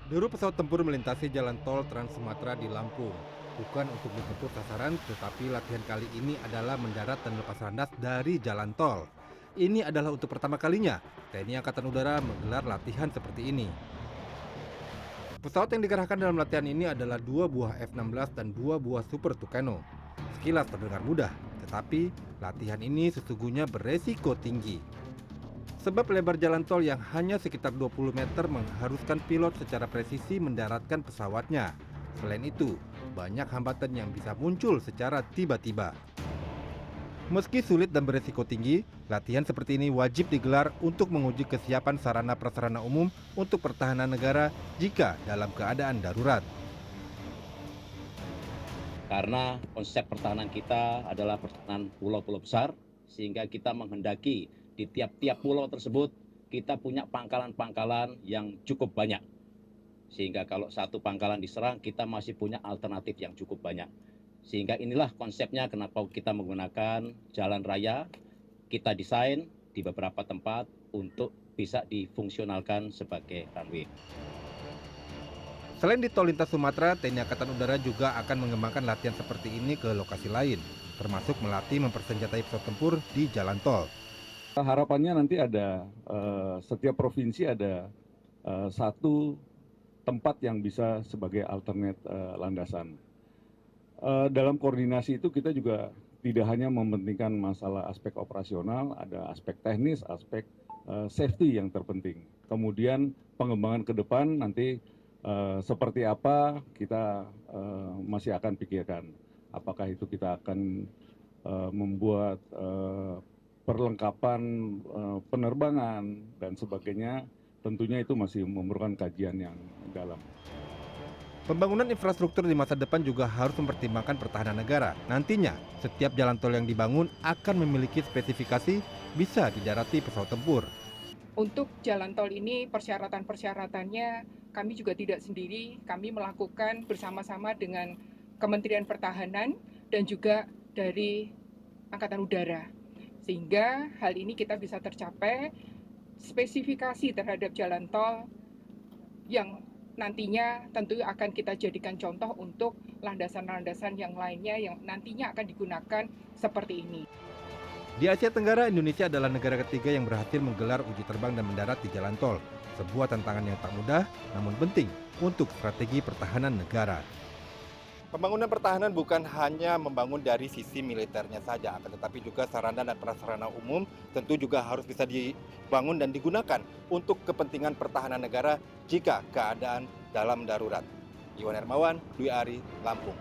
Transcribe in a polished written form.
Deru pesawat tempur melintasi jalan tol Trans Sumatera di Lampung. Bukan untuk menjemput sasaran, tetapi latihan kali ini adalah mendarat dan lepas landas dari jalan tol. Ini adalah untuk pertama kalinya TNI Angkatan Udara menggelar latihan seperti ini. Pesawat yang dikerahkan dalam latihan ini adalah 2 buah F-16 dan 2 buah Super Tucano. Sekilas terdengar mudah, tetapi latihan ini sesungguhnya beresiko tinggi. Sebab lebar jalan tol yang hanya sekitar 20 meter mengharuskan pilot secara presisi mendaratkan pesawatnya. Selain itu, banyak hambatan yang bisa muncul secara tiba-tiba. Meski sulit dan beresiko tinggi, latihan seperti ini wajib digelar untuk menguji kesiapan sarana prasarana umum untuk pertahanan negara jika dalam keadaan darurat. Karena konsep pertahanan kita adalah pertahanan pulau-pulau besar, sehingga kita menghendaki di tiap-tiap pulau tersebut kita punya pangkalan-pangkalan yang cukup banyak. Sehingga kalau satu pangkalan diserang, kita masih punya alternatif yang cukup banyak. Sehingga inilah konsepnya kenapa kita menggunakan jalan raya, kita desain di beberapa tempat untuk bisa difungsionalkan sebagai runway. Selain di tol lintas Sumatera, TNI Angkatan Udara juga akan mengembangkan latihan seperti ini ke lokasi lain, termasuk melatih mempersenjatai pesawat tempur di jalan tol. Harapannya nanti ada setiap provinsi ada satu tempat yang bisa sebagai alternate landasan. Dalam koordinasi itu kita juga tidak hanya mementingkan masalah aspek operasional, ada aspek teknis, aspek safety yang terpenting. Kemudian pengembangan ke depan nanti seperti apa kita masih akan pikirkan. Apakah itu kita akan membuat perlengkapan penerbangan dan sebagainya, tentunya itu masih memerlukan kajian yang dalam. Pembangunan infrastruktur di masa depan juga harus mempertimbangkan pertahanan negara. Nantinya, setiap jalan tol yang dibangun akan memiliki spesifikasi bisa didarati pesawat tempur. Untuk jalan tol ini persyaratan-persyaratannya kami juga tidak sendiri, kami melakukan bersama-sama dengan Kementerian Pertahanan dan juga dari Angkatan Udara. Sehingga hal ini kita bisa tercapai spesifikasi terhadap jalan tol yang nantinya tentu akan kita jadikan contoh untuk landasan-landasan yang lainnya yang nantinya akan digunakan seperti ini. Di Asia Tenggara, Indonesia adalah negara ketiga yang berhasil menggelar uji terbang dan mendarat di jalan tol. Sebuah tantangan yang tak mudah, namun penting untuk strategi pertahanan negara. Pembangunan pertahanan bukan hanya membangun dari sisi militernya saja, akan tetapi juga sarana dan prasarana umum tentu juga harus bisa dibangun dan digunakan untuk kepentingan pertahanan negara jika keadaan dalam darurat. Iwan Hermawan, Dwi Ari, Lampung.